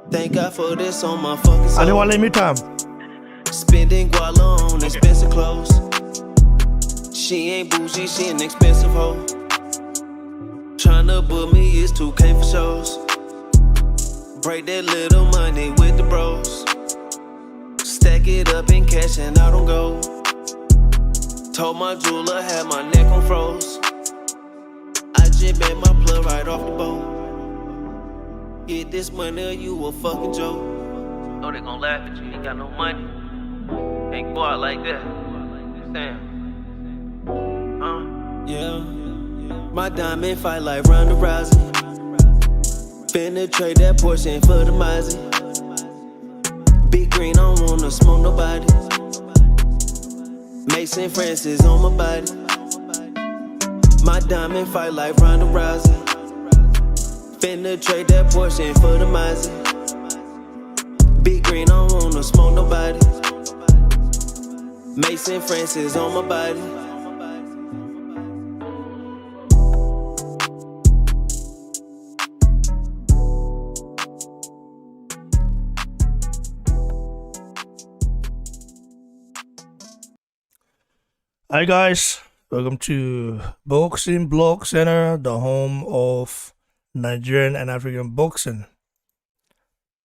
Thank God for this on my fucking soul. I don't want to limit time. Spending guala on expensive clothes. She ain't bougie, she an expensive hoe. Tryna book me is 2K for shows. Break that little money with the bros. Stack it up and cash and out on gold. Told my jeweler had my neck on froze. I just bet my plug right off the boat. Get this money or you a fucking joke. Oh, they gon' laugh at you, you ain't got no money. Ain't go out like that. Damn. Yeah. My diamond fight like Ronda Rousey. Finna trade that portion for the Mozzie. Big green, I don't wanna smoke nobody. Mason Francis on my body. My diamond fight like Ronda Rousey. Finna trade that portion for the Mozzie. Big green, I don't wanna smoke nobody. Mason Francis on my body. Hi guys, welcome to Boxing Blog Center, the home of Nigerian and African boxing.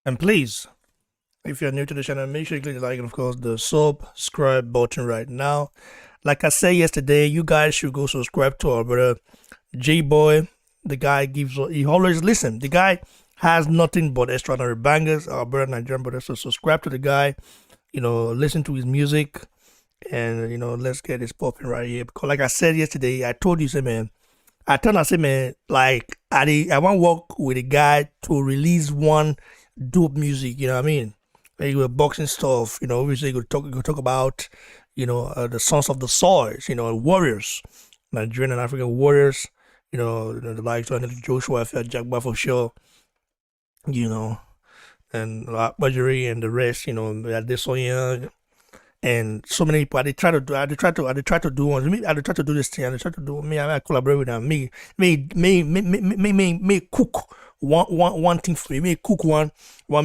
And please, if you're new to the channel, make sure you click the like and of course the subscribe button right now. Like I said yesterday, you guys should go subscribe to our brother J-Boy. The guy he always listen. The guy has nothing but extraordinary bangers. Our brother Nigerian brother, so subscribe to the guy. Listen to his music. And let's get this popping right here, because like I said yesterday, I told you, man, I like I want to work with a guy to release one dope music, you know what I mean? Like with boxing stuff, obviously go talk about, the sons of the soils, warriors, Nigerian and African warriors, the likes of Joshua, Jagba for sure, and Bajiri and the rest, Adesoya. And so many people, they try to do one. I try to do this thing. I try to do me. I collaborate with them. Me cook one thing for me. Me cook one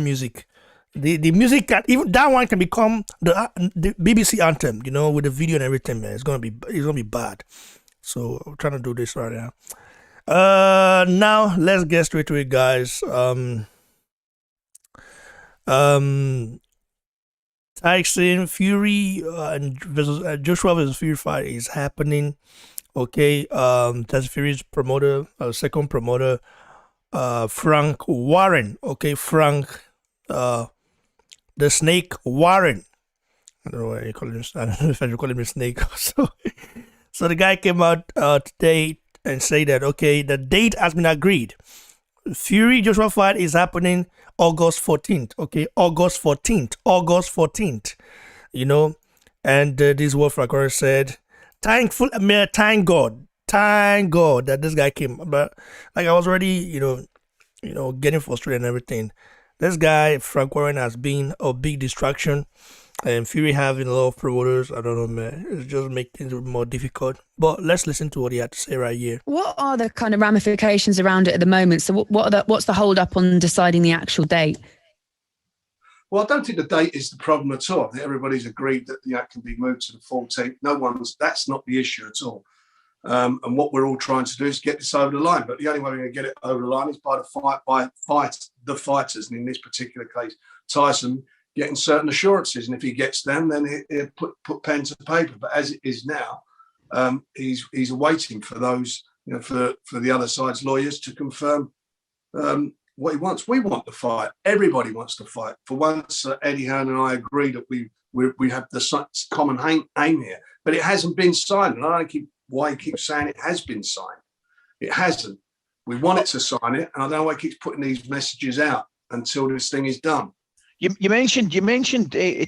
music. The music can, even that one can become the BBC anthem. With the video and everything, man. It's gonna be bad. So I'm trying to do this right now. Now let's get straight to it, guys. Tyson Fury versus Joshua versus Fury fight is happening. Okay, Tyson Fury's promoter, second promoter, Frank Warren. Okay, Frank, the Snake Warren. I don't know why you call him. I don't know if I should call him a snake. So the guy came out today and said that the date has been agreed. Fury Joshua fight is happening August 14th. Okay, August 14th. And this is what Frank said. Thank God that this guy came. But like I was already, getting frustrated and everything. This guy Frank Warren has been a big distraction. And Fury having a lot of promoters, I don't know, man. It's just making things more difficult. But let's listen to what he had to say right here. What are the kind of ramifications around it at the moment? So what's the hold up on deciding the actual date? Well, I don't think the date is the problem at all. I think everybody's agreed that the act can be moved to the 14th. That's not the issue at all. And what we're all trying to do is get this over the line. But the only way we're going to get it over the line is by the fighters. And in this particular case, Tyson getting certain assurances, and if he gets them, then he'll put pen to paper. But as it is now, he's awaiting for those, for the other side's lawyers to confirm what he wants. We want the fight. Everybody wants to fight. For once, Eddie Hearn and I agree that we have the common aim here, but it hasn't been signed. And I don't know why he keeps saying it has been signed. It hasn't. We want it to sign it, and I don't know why he keeps putting these messages out until this thing is done. You mentioned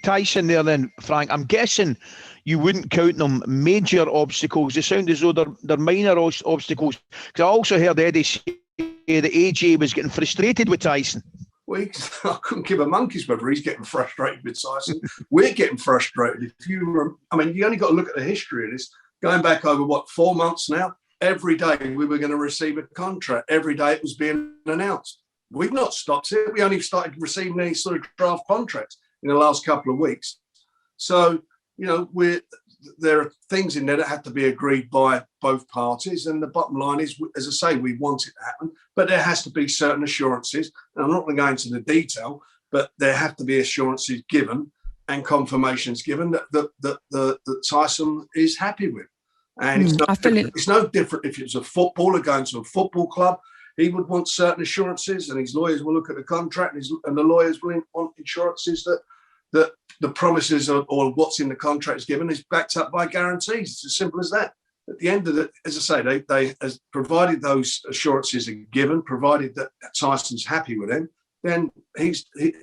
Tyson there then, Frank. I'm guessing you wouldn't count them major obstacles. They sound as though they're minor obstacles. Because I also heard Eddie say that AJ was getting frustrated with Tyson. Well, I couldn't give a monkey's whether he's getting frustrated with Tyson. We're getting frustrated. You only got to look at the history of this. Going back over, 4 months now? Every day we were going to receive a contract. Every day it was being announced. We've not stopped it. We only started receiving any sort of draft contracts in the last couple of weeks. So, you know, there are things in there that have to be agreed by both parties. And the bottom line is, as I say, we want it to happen, but there has to be certain assurances. And I'm not going to go into the detail, but there have to be assurances given and confirmations given that Tyson is happy with. And it's no different if it's a footballer going to a football club. He would want certain assurances, and his lawyers will look at the contract, and the lawyers will want assurances that the promises or what's in the contract is given is backed up by guarantees. It's as simple as that. At the end of it, as I say, they as provided those assurances are given, provided that Tyson's happy with them, then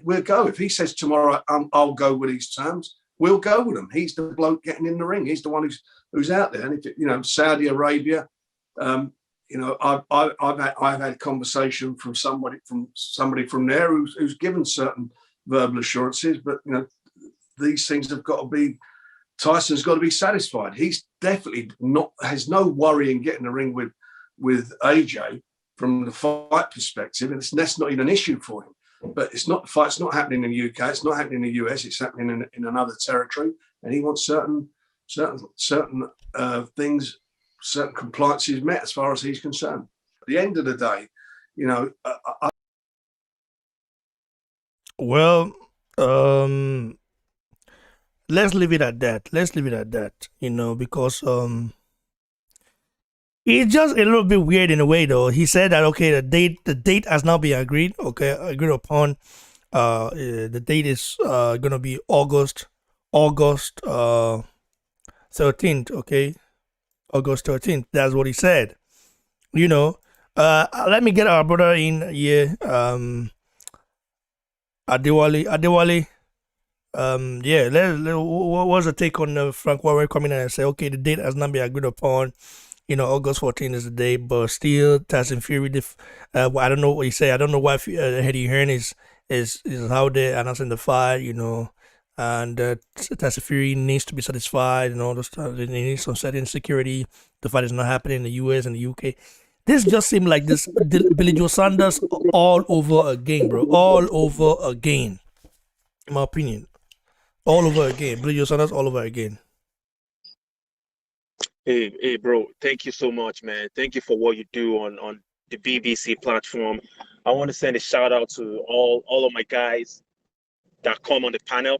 we'll go. If he says tomorrow, I'll go with these terms, we'll go with them. He's the bloke getting in the ring. He's the one who's out there. And if you know, Saudi Arabia, you know, I've had conversation from somebody from there who's given certain verbal assurances, but you know, these things have got to be. Tyson's got to be satisfied. He's definitely has no worry in getting the ring with AJ from the fight perspective, and that's not even an issue for him. But it's not the fight's not happening in the UK. It's not happening in the US. It's happening in another territory, and he wants certain things, certain compliances met as far as he's concerned. At the end of the day, you know, well, let's leave it at that. You know, because it's just a little bit weird in a way, though. He said that okay, the date has now been agreed. Okay, agreed upon. The date is gonna be August 13th. Okay, August 13th. That's what he said. You know, let me get our brother in here. Adewale. What was the take on Frank Warren coming in and say, okay, the date has not been agreed upon. You know, August 14th is the day, but still, Tyson Fury. I don't know what he said. I don't know why Eddie Hearn is out there announcing the fight. You know, and Tyson Fury needs to be satisfied and all those stuff. He needs some certain security. The fight is not happening in the US and the UK. This just seemed like this Billy Joe Saunders all over again, bro. All over again, in my opinion. All over again. Billy Joe Saunders all over again. Hey, bro. Thank you so much, man. Thank you for what you do on the BBC platform. I want to send a shout out to all of my guys that come on the panel.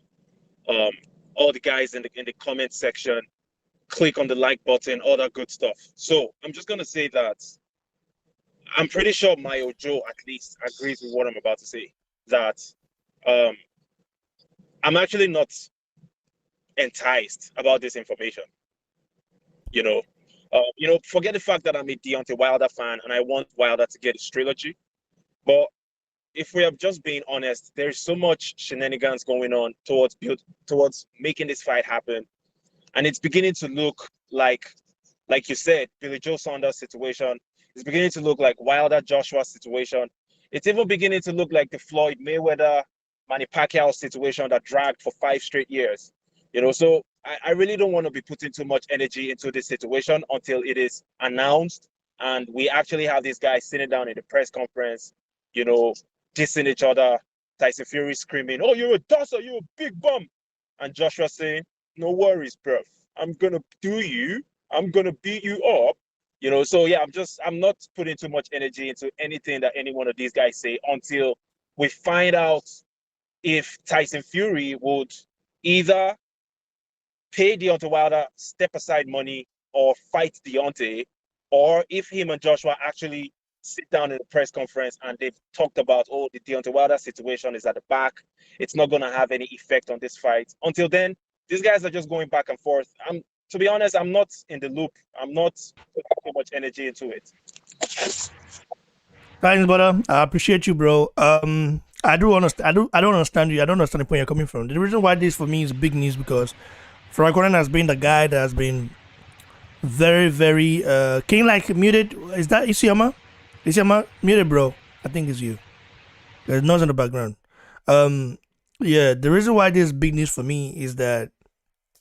All the guys in the comment section. Click on the like button, all that good stuff. So I'm just gonna say that I'm pretty sure Mayo Joe at least agrees with what I'm about to say. That I'm actually not enticed about this information. You know, forget the fact that I'm a Deontay Wilder fan and I want Wilder to get his trilogy. But if we have just been honest, there's so much shenanigans going on towards making this fight happen, and it's beginning to look like you said, Billy Joe Saunders situation. It's beginning to look like Wilder Joshua situation. It's even beginning to look like the Floyd Mayweather Manny Pacquiao situation that dragged for 5 straight years. You know, so I really don't want to be putting too much energy into this situation until it is announced and we actually have these guys sitting down in the press conference, you know, dissing each other. Tyson Fury screaming, "Oh, you're a dusser, you're a big bum," and Joshua saying, "No worries, bruv. I'm gonna do you. I'm gonna beat you up." You know, so yeah, I'm not putting too much energy into anything that any one of these guys say until we find out if Tyson Fury would either pay Deontay Wilder step aside money or fight Deontay, or if him and Joshua actually sit down in a press conference and they've talked about, oh, the Deontay Wilder situation is at the back. It's not going to have any effect on this fight. Until then, these guys are just going back and forth. To be honest, I'm not in the loop. I'm not putting too much energy into it. Thanks, brother. I appreciate you, bro. I don't understand you. I don't understand the point you're coming from. The reason why this for me is big news because Frank Warren has been the guy that has been very, very can you like muted? Is that Isiyama? Isiyama muted, bro. I think it's you. There's noise in the background. Yeah, the reason why this is big news for me is that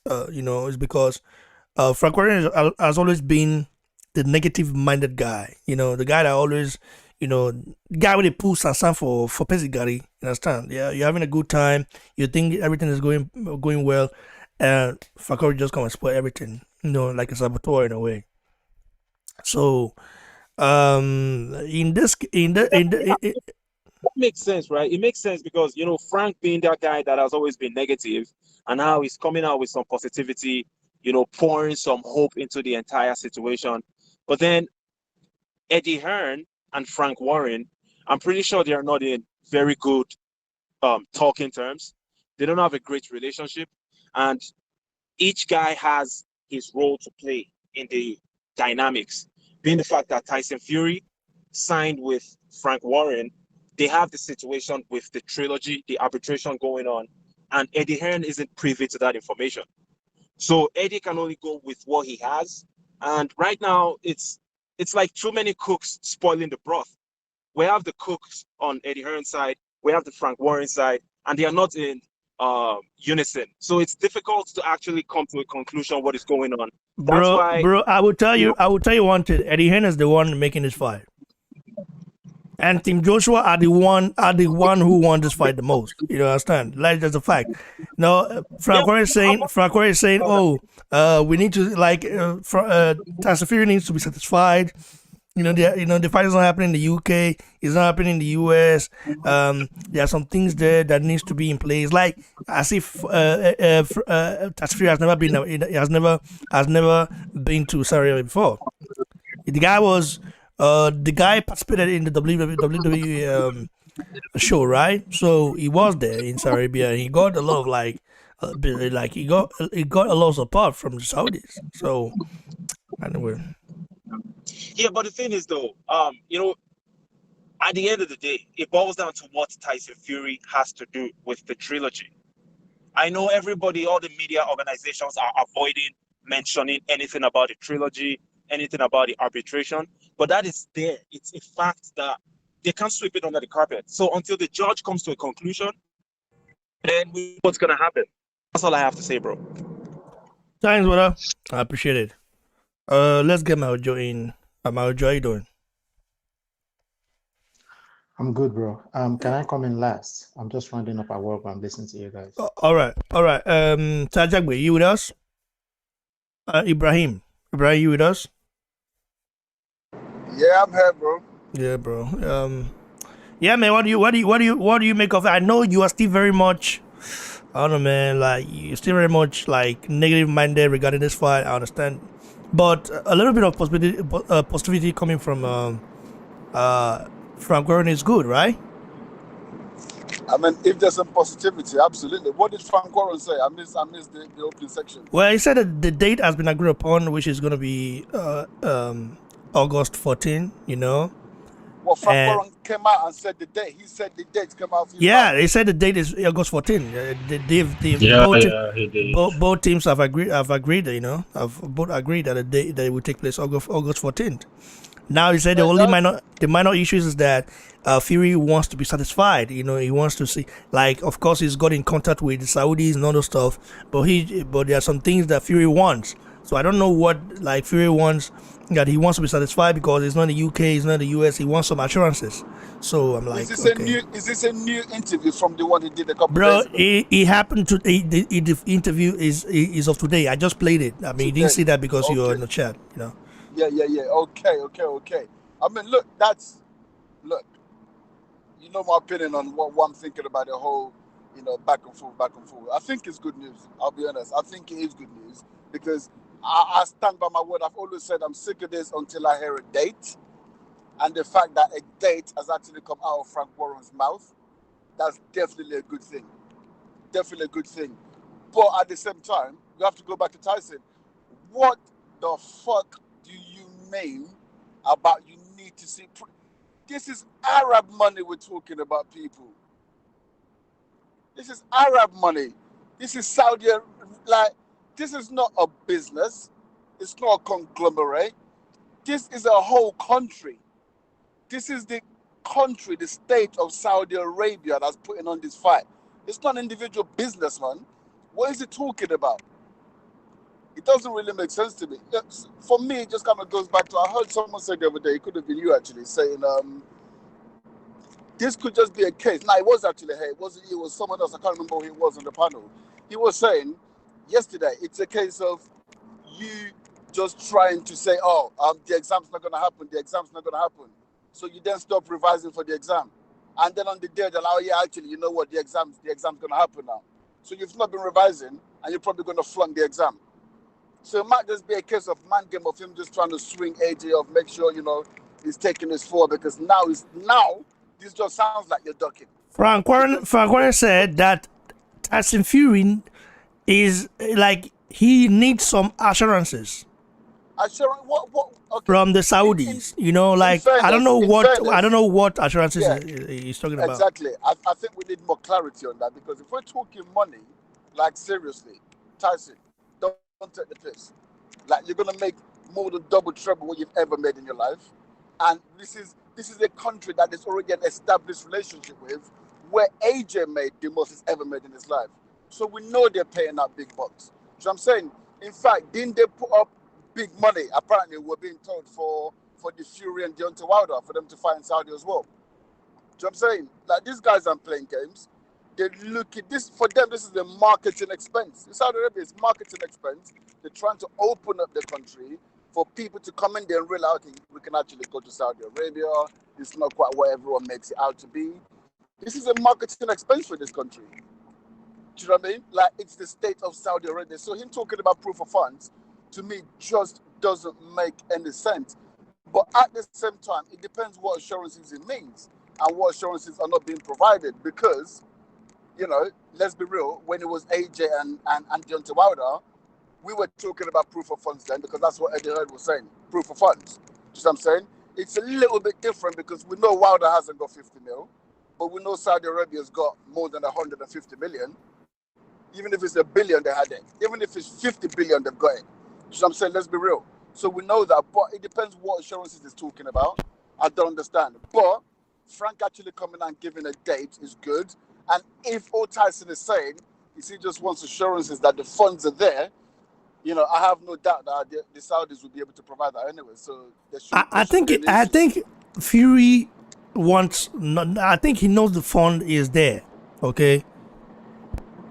is because Frank Warren has always been the negative minded guy, the guy that always, you know, guy with a pull Sansan for Pesigari. You understand? Yeah, you're having a good time. You think everything is going well, and Fakori just come and spoil everything. You know, like a saboteur in a way. So, in this, That makes sense, right? It makes sense because Frank being that guy that has always been negative, and now he's coming out with some positivity, pouring some hope into the entire situation. But then Eddie Hearn and Frank Warren, I'm pretty sure they are not in very good talking terms. They don't have a great relationship, and each guy has his role to play in the dynamics. Being the fact that Tyson Fury signed with Frank Warren, they have the situation with the trilogy, the arbitration going on, and Eddie Hearn isn't privy to that information. So Eddie can only go with what he has, and right now it's like too many cooks spoiling the broth. We have the cooks on Eddie Hearn's side, we have the Frank Warren side, and they are not in unison. So it's difficult to actually come to a conclusion what is going on. That's why, bro, I will tell you one thing. Eddie Hearn is the one making this fight, and Team Joshua are the one who won this fight the most. You understand? Like that's a fact. Now, Frank Warren is saying, oh, we need to Tyson Fury needs to be satisfied. The fight is not happening in the UK. It's not happening in the US. There are some things there that needs to be in place. Like as if Tyson Fury has never been to Saudi Arabia before. The guy participated in the WWE show, right? So he was there in Saudi Arabia, and he got a lot of he got a lot of support from the Saudis. So anyway. yeah, but the thing is though, at the end of the day, it boils down to what Tyson Fury has to do with the trilogy. I know everybody, all the media organizations are avoiding mentioning anything about the trilogy, anything about the arbitration, but that is there. It's a fact that they can't sweep it under the carpet. So until the judge comes to a conclusion, then what's gonna happen? That's all I have to say, bro. Thanks, brother. I appreciate it. Let's get Maujo in. Maujo, how you doing? I'm good, bro. Can I come in last? I'm just rounding up at work. I'm listening to you guys. All right. Tajagbe, you with us? Ibrahim, you with us? Yeah, I'm here, bro. Yeah, bro. Yeah, man. What do you make of it? I know you are still very much, I don't know, man. Like you're still very much like negative minded regarding this fight. I understand, but a little bit of positivity coming from Frank Warren is good, right? I mean, if there's some positivity, absolutely. What did Frank Warren say? I missed the opening section. Well, he said that the date has been agreed upon, which is going to be August 14. Well, Frank Warren came out and said the date. He said the dates come out. Yeah, he said the date is August 14. Both teams have agreed. Have both agreed that the date that it will take place August 14th. Now he said the minor issues is that Fury wants to be satisfied. He wants to see, like, of course he's got in contact with the Saudis and other stuff, but there are some things that Fury wants. So I don't know what Fury wants, that he wants to be satisfied because it's not the UK, it's not the US. He wants some assurances. So I'm like, is this a new interview from the one he did a couple days ago? He happened to the interview is of today. I just played it. I mean, you didn't see that because you were in the chat. Yeah. Okay. I mean, look. You know my opinion on what I'm thinking about the whole, back and forth. I think it's good news. I'll be honest. I think it is good news because I stand by my word. I've always said I'm sick of this until I hear a date. And the fact that a date has actually come out of Frank Warren's mouth, that's definitely a good thing. Definitely a good thing. But at the same time, you have to go back to Tyson. What the fuck do you mean about you need to see? This is Arab money we're talking about, people. This is Arab money. This is Saudi. This is not a business. It's not a conglomerate. This is a whole country. This is the country, the state of Saudi Arabia that's putting on this fight. It's not an individual businessman. What is he talking about? It doesn't really make sense to me. For me, it just kind of goes back to, I heard someone say the other day, it could have been you actually, saying this could just be a case. Now, it was actually her. It was someone else. I can't remember who it was on the panel. He was saying yesterday, it's a case of you just trying to say, oh, the exam's not going to happen. The exam's not going to happen. So you then stop revising for the exam. And then on the day, they're like, oh, yeah, actually, you know what? The exam's going to happen now. So you've not been revising, and you're probably going to flunk the exam. So it might just be a case of man game of him just trying to swing AJ off, make sure, he's taking his fall, because now this just sounds like you're ducking. Frank Warren said that Tyson Fury is like he needs some assurances What? Okay. from the Saudis. Fairness, I don't know what assurances he's talking about. Exactly. I think we need more clarity on that, because if we're talking money, like seriously, Tyson, don't take the piss. Like, you're gonna make more than double, triple what you've ever made in your life, and this is a country that is already an established relationship with, where AJ made the most he's ever made in his life. So we know they're paying out big bucks. So I'm saying, in fact, didn't they put up big money? Apparently, we're being told for the Fury and Deontay Wilder for them to fight in Saudi as well. So I'm saying, like, these guys aren't playing games. They look at this, for them, this is a marketing expense. In Saudi Arabia, it's marketing expense. They're trying to open up the country for people to come in there and realize, okay, we can actually go to Saudi Arabia. It's not quite what everyone makes it out to be. This is a marketing expense for this country. Do you know what I mean? Like, it's the state of Saudi Arabia. So him talking about proof of funds, to me, just doesn't make any sense. But at the same time, it depends what assurances it means and what assurances are not being provided. Because, let's be real, when it was AJ and Deontay Wilder, we were talking about proof of funds then, because that's what Eddie Heard was saying, proof of funds. Do you know what I'm saying? It's a little bit different, because we know Wilder hasn't got 50 mil, but we know Saudi Arabia's got more than 150 million. Even if it's $1 billion, they had it. Even if it's 50 billion, they've got it. So I'm saying, let's be real. So we know that, but it depends what assurances he's talking about. I don't understand. But Frank actually coming and giving a date is good. And if all Tyson is saying is he just wants assurances that the funds are there, I have no doubt that the Saudis will be able to provide that anyway. So I think Fury wants. I think he knows the fund is there. Okay.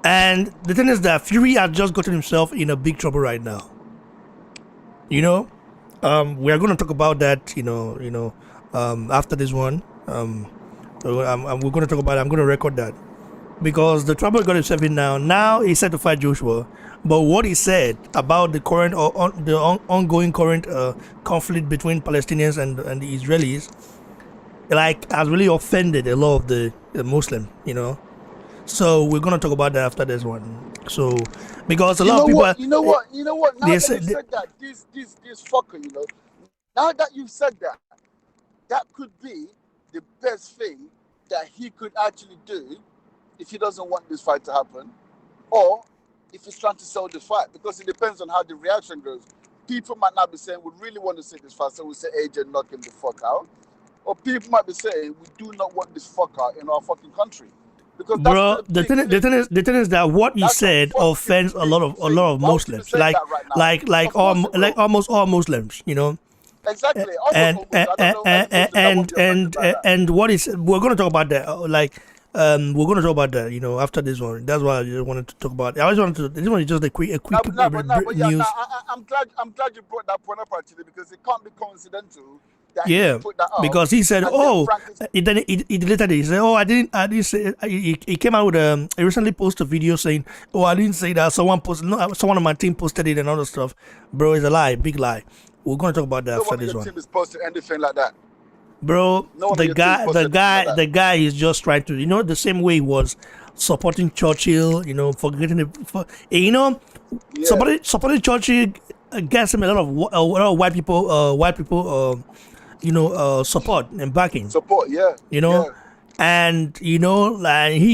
And the thing is that Fury has just gotten himself in a big trouble right now. We are going to talk about that. After this one. We're going to talk about it. I'm going to record that, because the trouble got himself in now. Now he's set to fight Joshua. But what he said about the current ongoing conflict between Palestinians and the Israelis, has really offended a lot of the Muslim. So we're gonna talk about that after this one. So because a lot of people, you know what? Now that you said that, this fucker, now that you've said that, that could be the best thing that he could actually do if he doesn't want this fight to happen, or if he's trying to sell the fight, because it depends on how the reaction goes. People might not be saying, we really want to see this fight, so we say AJ knock him the fuck out. Or people might be saying, we do not want this fucker in our fucking country. Because bro, the thing is that what he said offends a lot of Muslims, almost all Muslims, Exactly. And what is, we're going to talk about that, we're going to talk about that, after this one. That's why I just wanted to talk about it. I just wanted to. This one is just a quick news. I'm glad you brought that point up actually, because it can't be coincidental. Yeah, because he said, he deleted it. He said, I didn't say. He came out with he recently posted a video saying, I didn't say that. Someone on my team posted it and all that stuff. Bro, it's a lie, big lie. We're going to talk about that after this one. No one on your team is posted anything like that. Bro, the guy is just trying to, the same way he was supporting Churchill, forgetting supporting Churchill gets him a lot of white people support and backing. Support, yeah. And he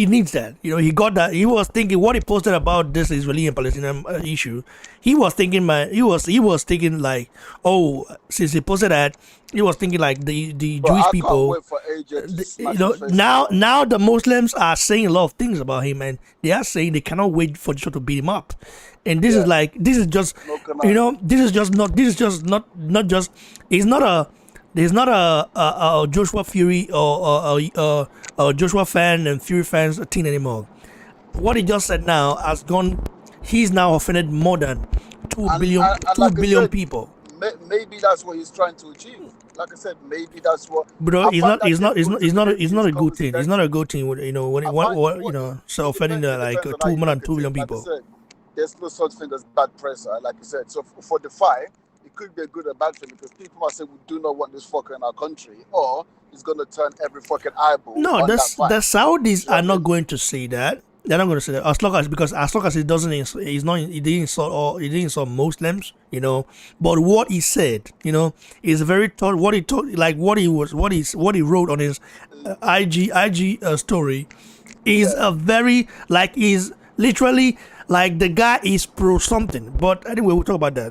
needs that. He got that. He was thinking what he posted about this Israeli and Palestinian issue. He was thinking, like, since he posted that, he was thinking like the Jewish people. Can't wait for AJ to now the Muslims are saying a lot of things about him, and they are saying they cannot wait for the show to beat him up. And this is just not. It's not there's not a Joshua Fury or a Joshua fan and Fury fans thing anymore. What he just said now has gone. He's now offended more than 2 billion, and 2 like I billion said, people. maybe that's what he's trying to achieve. Like I said, maybe that's what. Bro, I it's find not, that it's not, it's difficult not, to it's not, believe it's not it's a good thing. It's not a coincidental. good thing. You know, when I it, find you know, so offending it like depends on how 2 you more than look 2 at billion it. Like I people. said, there's no such thing as bad press. Like I said, so for the fight, it could be a good or bad thing because people might say we do not want this fucker in our country, or it's going to turn every fucking eyeball No, on that fight. the Saudis Do you know are what I not mean? going to say that. They're not going to say that as long as it doesn't, he's not, he didn't insult or he didn't insult Muslims, you know. But what he said, you know, is very thought. What he told, like what he wrote on his IG story, is Yeah. a very like is literally like the guy is pro something. But anyway, we'll talk about that.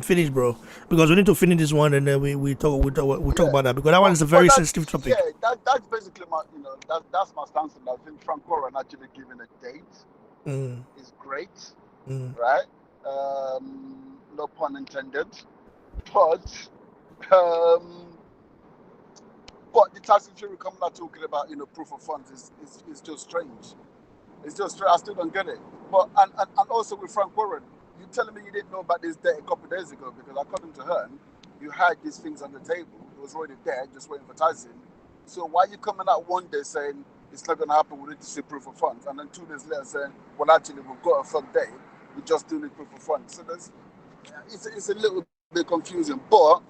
Finish, bro, because we need to finish this one and then we talk Yeah. about that because that one is a very sensitive topic. Yeah, that's basically my, that's my stance on that. I think Frank Warren actually giving a date Mm, is great, mm. right? No pun intended, but um, but the Tyson Fury coming out talking about proof of funds is just strange. It's just strange. I still don't get it. But and also with Frank Warren, you telling me you didn't know about this date a couple of days ago because according to her, you had these things on the table. It was already there, just waiting for Tyson. So why are you coming out one day saying it's not going to happen? We need to see proof of funds, and then 2 days later saying, well, actually, we've got a firm date. We just still need proof of funds. So it's a little bit confusing, but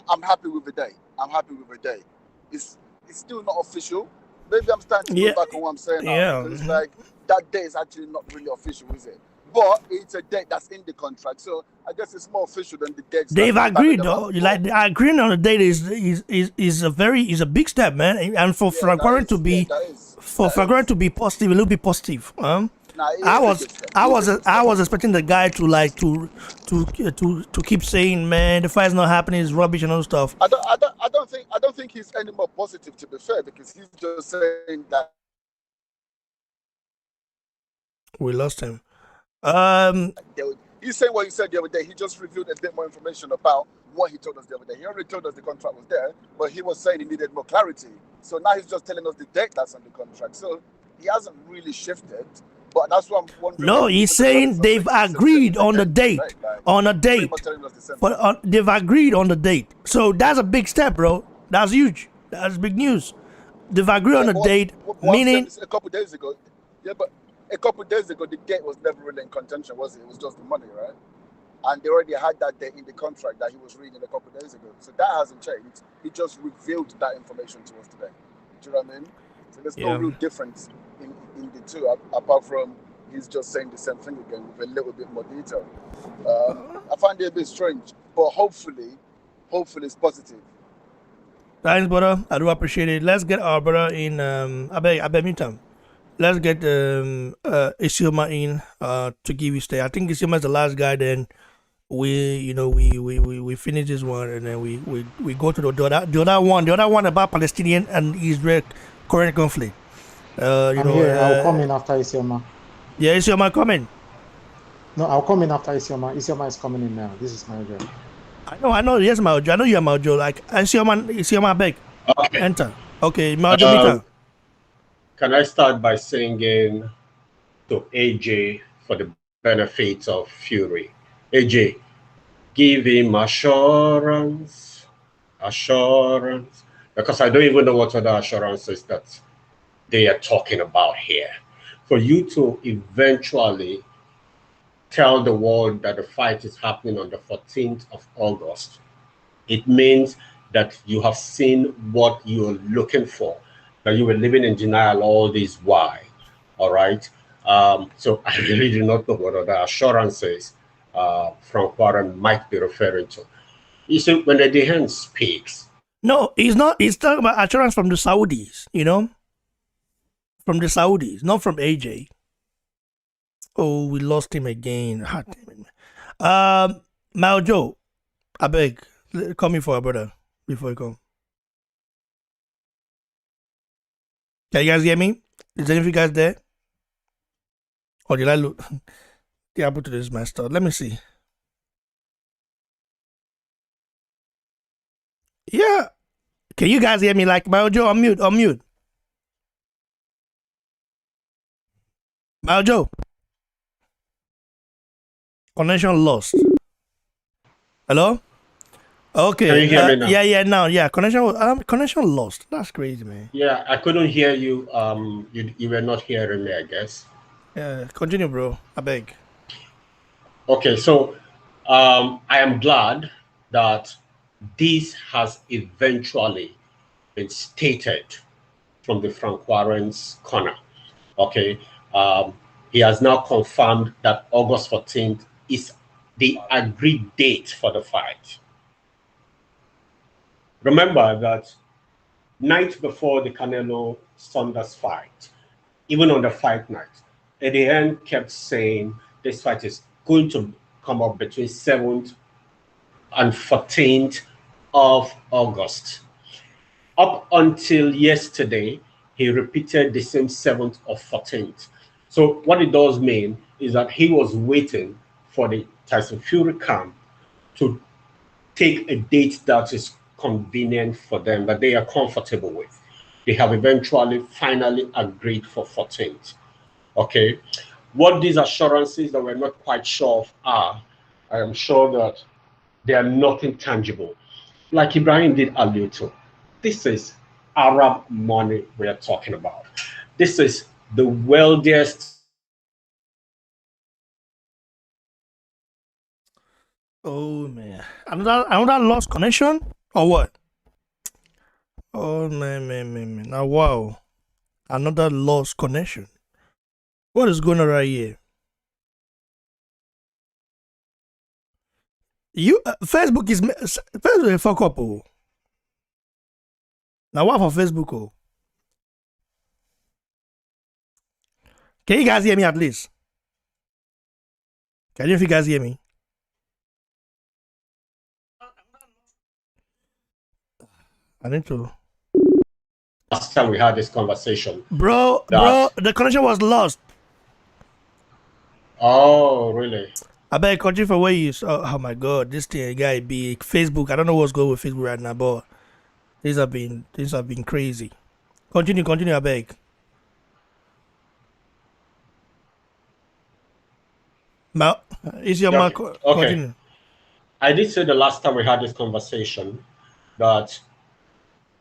I'm happy with the day. I'm happy with the day. It's still not official. Maybe I'm starting to Yeah, go back on what I'm saying now yeah. because it's like that date is actually not really official, is it? But it's a date that's in the contract, so I guess it's more official than the dates They've that standing agreed them though. up. Like agreeing on a date is a big step, man. And for Yeah, Frank Warren to be that is. for Frank Warren to be positive, a little bit positive. Nah, it is a good step. I was expecting the guy to like to keep saying, man, the fight's not happening, it's rubbish and all stuff. I don't think he's any more positive, to be fair, because he's just saying that. We lost him. He's saying what he said the other day. He just revealed a bit more information about what he told us the other day. He already told us the contract was there, but he was saying he needed more clarity. So now he's just telling us the date that's on the contract. So he hasn't really shifted. But that's what I'm wondering. No, he's saying they've agreed on the date. Right? Like, On a he's pretty date. much telling us the same But they've agreed on the date. So that's a big step, bro. That's huge. That's big news. They've agreed on a date, what I'm saying meaning is a couple of days ago. Yeah, but a couple of days ago, the date was never really in contention, was it? It was just the money, right? And they already had that date in the contract that he was reading a couple of days ago. So that hasn't changed. He just revealed that information to us today. Do you know what I mean? So there's no real difference in the two, apart from he's just saying the same thing again with a little bit more detail. I find it a bit strange, but hopefully it's positive. thanks, brother. I do appreciate it. Let's get our brother in. I beg meantime. Let's get Isioma in to give you stay. I think Isioma is the last guy. Then we finish this one and then we go to the other one about Palestinian and Israel current conflict. I'm here. I'll come in after Isioma. Yeah, Isioma coming. No, I'll come in after Isioma. Isioma is coming in now. This is my job. I know. Yes, Maujo. I know you're Maujo. Like Isioma, beg. Okay. Enter. Okay, Maujo, Mita. Can I start by singing to AJ for the benefit of Fury? AJ, give him assurance, because I don't even know what other assurances that they are talking about here. For you to eventually tell the world that the fight is happening on the 14th of August, it means that you have seen what you're looking for, that you were living in denial all this while, all right? So I really do not know what other assurances Frank Warren might be referring to. You see, when the DN speaks. No, he's not. He's talking about assurance from the Saudis, From the Saudis, not from AJ. Oh, we lost him again. Ah, damn it. Maujo, I beg, come in for a brother before you come. Can you guys hear me? Is any of you guys there? Or did I look? The apple to this messed up. Let me see. Yeah. Can you guys hear me? Like, Maojo, unmute, unmute. Maojo. Connection lost. Hello? Okay. Can you hear me now? Yeah, now. Yeah, connection lost. That's crazy, man. Yeah, I couldn't hear you. You were not hearing me, I guess. Yeah, continue, bro. I beg. Okay, so I am glad that this has eventually been stated from the Frank Warren's corner. Okay, he has now confirmed that August 14th is the agreed date for the fight. Remember that night before the Canelo Saunders fight, even on the fight night, Eddie Hearn kept saying this fight is going to come up between 7th and 14th of August. Up until yesterday, he repeated the same 7th or 14th. So what it does mean is that he was waiting for the Tyson Fury camp to take a date that is convenient for them, that they are comfortable with. They have eventually finally agreed for 14th. Okay. What these assurances that we're not quite sure of are, I am sure that they are nothing tangible. Like Ibrahim did allude to, this is Arab money we are talking about. This is the wealthiest. Oh man, another lost connection or what? Oh man. Now wow, another lost connection. What is going on right here? You Facebook is Facebook fuck up. Oh. Now what for Facebook? Oh, can you guys hear me at least? Can you guys hear me? I need to. Last time we had this conversation, Bro, the connection was lost. Oh, really? I bet continue for where you saw. Oh my god, this thing guy be Facebook. I don't know what's going with Facebook right now, but things have been crazy. Continue, I beg. Is your mark? Okay. Continue. I did say the last time we had this conversation that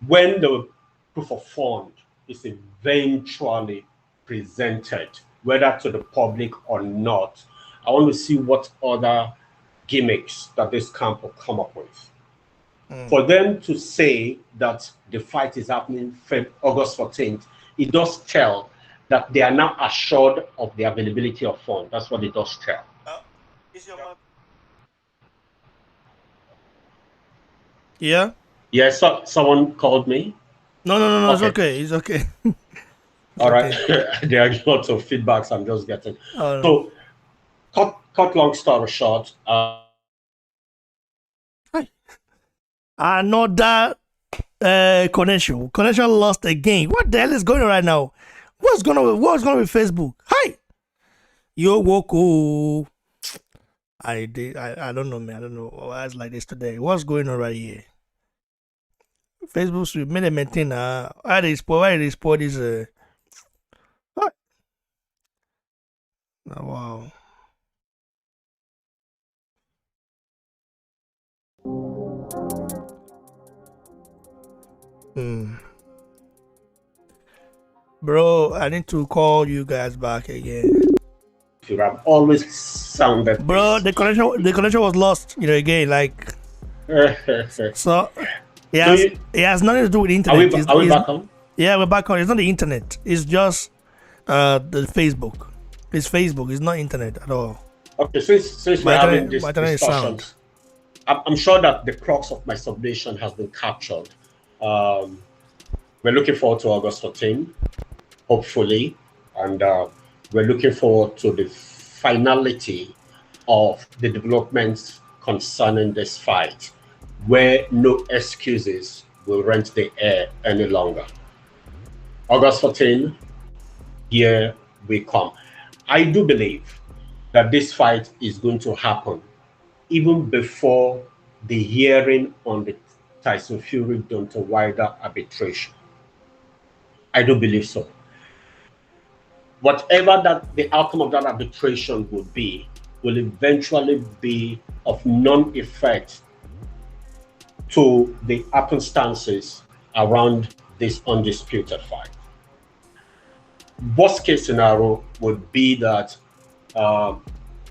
when the proof of fund is eventually presented, whether to the public or not, I want to see what other gimmicks that this camp will come up with. For them to say that the fight is happening August 14th, it does tell that they are now assured of the availability of funds. That's what it does tell. Yeah? Yes, someone called me. No, okay. It's okay. All right. There are lots of feedbacks I'm just getting. No. So, cut long story short. Another connection lost again. What the hell is going on right now? What's going on with Facebook? Hi, yo Woko. I don't know, man. I don't know why it's like this today. What's going on right here? Facebook should maintain. Why they spoil this? What? Oh, wow. Bro, I need to call you guys back again. You have always sounded. Bro, the connection was lost. Again, like. So, it has nothing to do with the internet. Are we back on? Yeah, we're back on. It's not the internet. It's just the Facebook. It's Facebook. It's not internet at all. Okay, since we're having this discussion, I'm sure that the crux of my submission has been captured. We're looking forward to August 14, hopefully, and we're looking forward to the finality of the developments concerning this fight, where no excuses will rent the air any longer. August 14, here we come. I do believe that this fight is going to happen even before the hearing on the Tyson Fury done to wider arbitration. I do believe so. Whatever that the outcome of that arbitration would be, will eventually be of non-effect to the circumstances around this undisputed fight. Worst case scenario would be that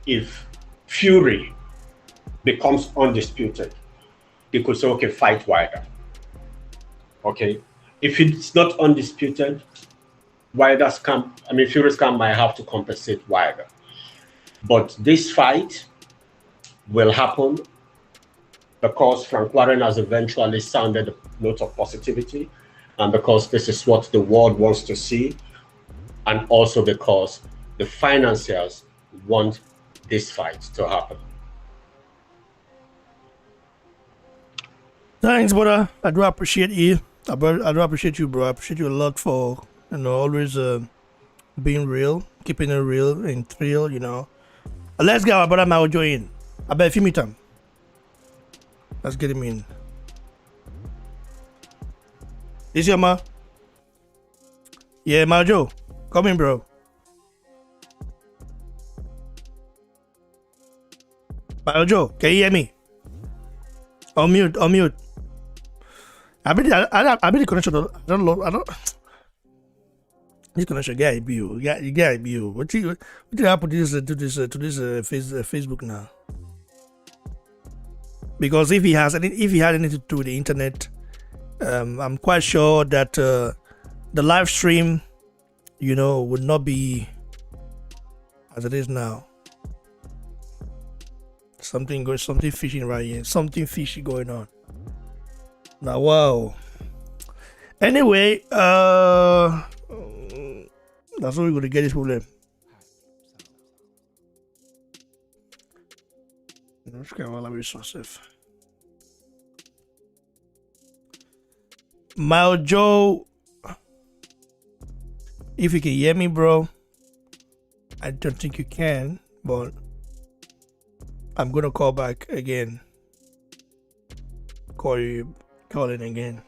if Fury becomes undisputed, they could say, okay, fight wider. Okay. If it's not undisputed, Wilder's camp, I mean, Fury's camp might have to compensate Wilder. But this fight will happen because Frank Warren has eventually sounded a note of positivity, and because this is what the world wants to see, and also because the financiers want this fight to happen. Thanks, brother. I do appreciate you. I do appreciate you, bro. I appreciate you a lot for, always being real, keeping it real and thrill, Let's get our brother Maujo in. I bet if you meet him. Let's get him in. Is your ma? Yeah, Maujo. Come in, bro. Maujo, can you hear me? Unmute. I bet the connection. I don't. This connection guy be you. Guy be you. What you happen to this Facebook now? Because if he had anything to do with the internet, I'm quite sure that the live stream, would not be as it is now. Something fishy right here. Something fishy going on. Now, wow. Anyway, that's how we're going to get this problem. Maujo, if you can hear me, bro, I don't think you can, but I'm going to call back again. Call in again.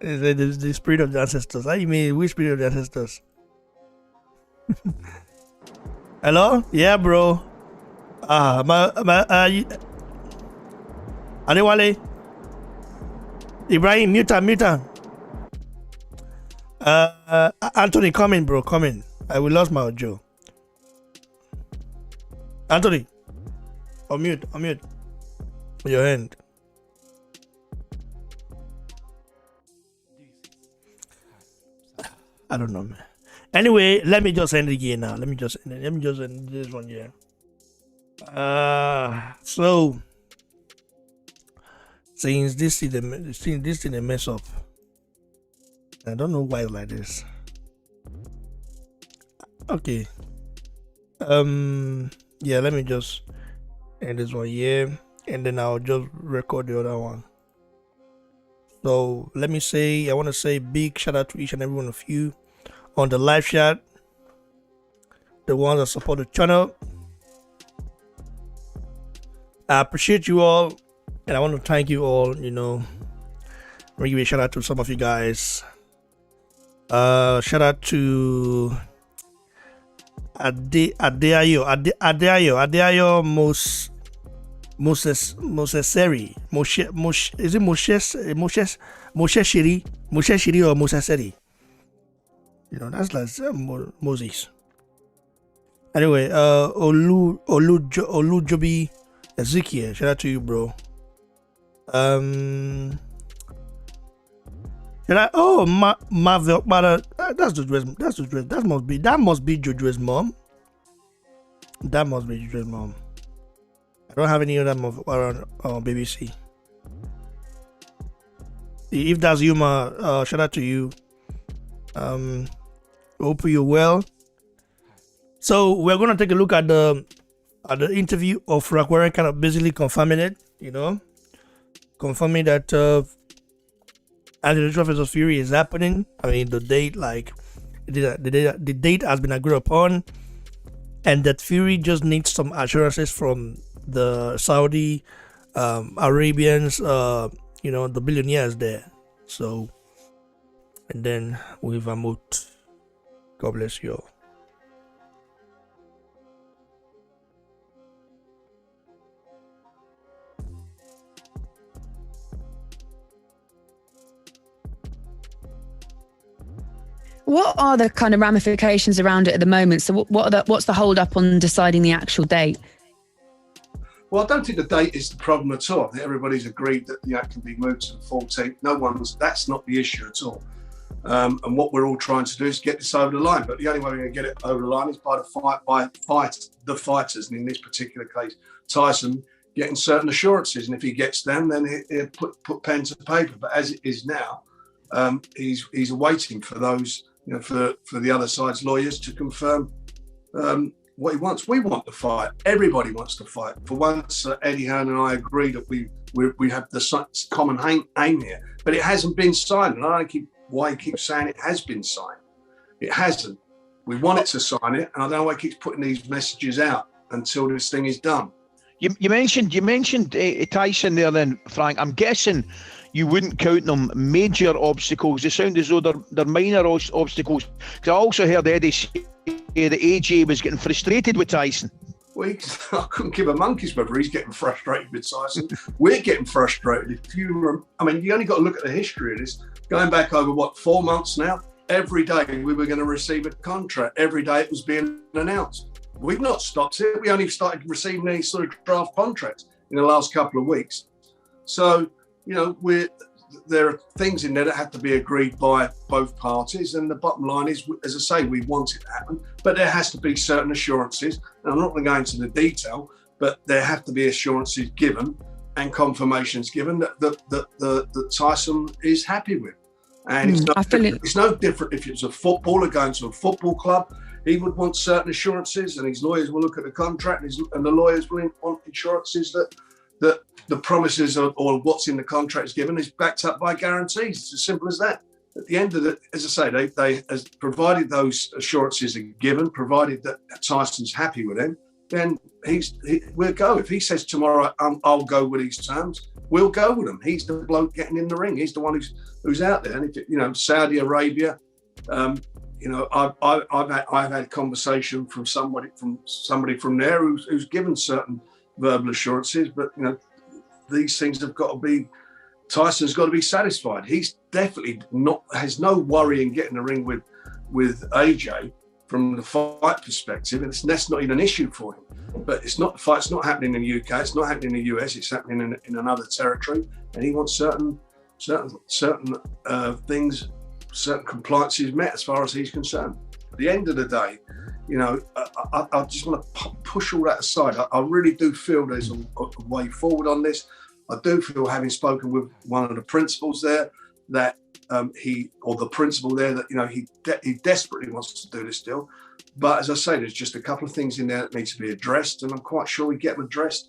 Is the spirit of the ancestors? How you mean, which spirit of the ancestors? Hello? Yeah, bro. Adewale? Ibrahim, mute her. Anthony, come in, bro. Come in. I will lost my Joe. Anthony, unmute. With your hand. I don't know, man. Anyway, let me just end it here now. Let me just end this one here. So since this is a mess up, I don't know why it's like this. Okay. Yeah, let me just end this one here, and then I'll just record the other one. So let me say, I want to say big shout out to each and every one of you on the live chat, the ones that support the channel. I appreciate you all, and I want to thank you all. Let me give a shout out to some of you guys. Shout out to Adeayo Moseseri. Is it Moshe Shiri or Moseseri? That's like Moses. Anyway, Olujobi Ezekiel, shout out to you, bro. Marvel, that's Jojo's. That must be Jojo's mom. That must be Jojo's mom. I don't have any other mom around BBC. If that's you, shout out to you. Hope you're well. So we're gonna take a look at the interview of Rakwaren, kind of basically confirming it. Confirming that Anti-Trust vs. Fury is happening. I mean, the date, the date has been agreed upon, and that Fury just needs some assurances from the Saudi Arabians, the billionaires there. So, and then with Amut. God bless you all. What are the kind of ramifications around it at the moment? So what's the hold up on deciding the actual date? Well, I don't think the date is the problem at all. I think everybody's agreed that the act can be moved to the 14th. That's not the issue at all. And what we're all trying to do is get this over the line. But the only way we're going to get it over the line is by the fighters, and in this particular case, Tyson, getting certain assurances. And if he gets them, then he'll put pen to paper. But as it is now, he's waiting for those, for the other side's lawyers to confirm what he wants. We want to fight. Everybody wants to fight. For once, Eddie Hearn and I agree that we have the common aim here, but it hasn't been signed. And I don't know why he keeps saying it has been signed. It hasn't. We wanted to sign it, and I don't know why he keeps putting these messages out until this thing is done. You mentioned Tyson there, then, Frank. I'm guessing you wouldn't count them major obstacles. They sound as though they're minor obstacles. Because I also heard Eddie say that AJ was getting frustrated with Tyson. Well, I couldn't give a monkey's whether he's getting frustrated with Tyson. We're getting frustrated. You only got to look at the history of this. Going back over, 4 months now? Every day we were going to receive a contract. Every day it was being announced. We've not stopped it. We only started receiving these sort of draft contracts in the last couple of weeks. So, there are things in there that have to be agreed by both parties. And the bottom line is, as I say, we want it to happen, but there has to be certain assurances. And I'm not going to go into the detail, but there have to be assurances given and confirmations given that Tyson is happy with. And it's no different if it's a footballer going to a football club. He would want certain assurances, and his lawyers will look at the contract, and the lawyers will want assurances that the promises or what's in the contract is given is backed up by guarantees. It's as simple as that. At the end of it, as I say, they provided those assurances are given, provided that Tyson's happy with them, then we'll go. If he says tomorrow, I'll go with these terms, we'll go with them. He's the bloke getting in the ring. He's the one who's out there. And if Saudi Arabia, I've had a conversation from somebody from there who's given certain verbal assurances, but these things have got to be. Tyson's got to be satisfied. He's definitely has no worry in getting the ring with AJ from the fight perspective, and that's not even an issue for him. But it's not. The fight's not happening in the UK. It's not happening in the US. It's happening in another territory, and he wants certain things, certain compliances met as far as he's concerned. At the end of the day, I just want to push all that aside. I really do feel there's a way forward on this. I do feel, having spoken with one of the principals there, that he desperately wants to do this deal. But as I say, there's just a couple of things in there that need to be addressed, and I'm quite sure we get them addressed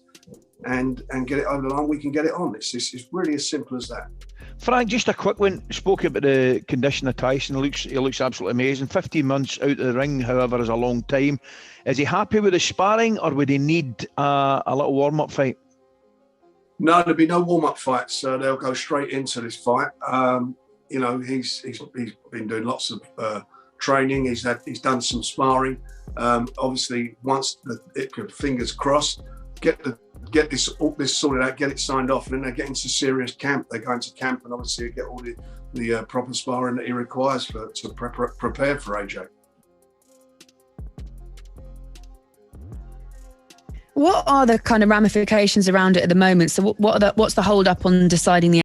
and get it over the line. We can get it on. It's really as simple as that. Frank, just a quick one. Spoke about the condition of Tyson. He looks absolutely amazing. 15 months out of the ring, however, is a long time. Is he happy with the sparring, or would he need a little warm-up fight? No, there'll be no warm-up fights. They'll go straight into this fight. He's been doing lots of training. He's done some sparring. Obviously, once fingers crossed, get this sorted out, get it signed off, and then they get into serious camp. They go into camp and obviously get all the proper sparring that he requires to prepare for AJ. What are the kind of ramifications around it at the moment? So what's the hold up on deciding the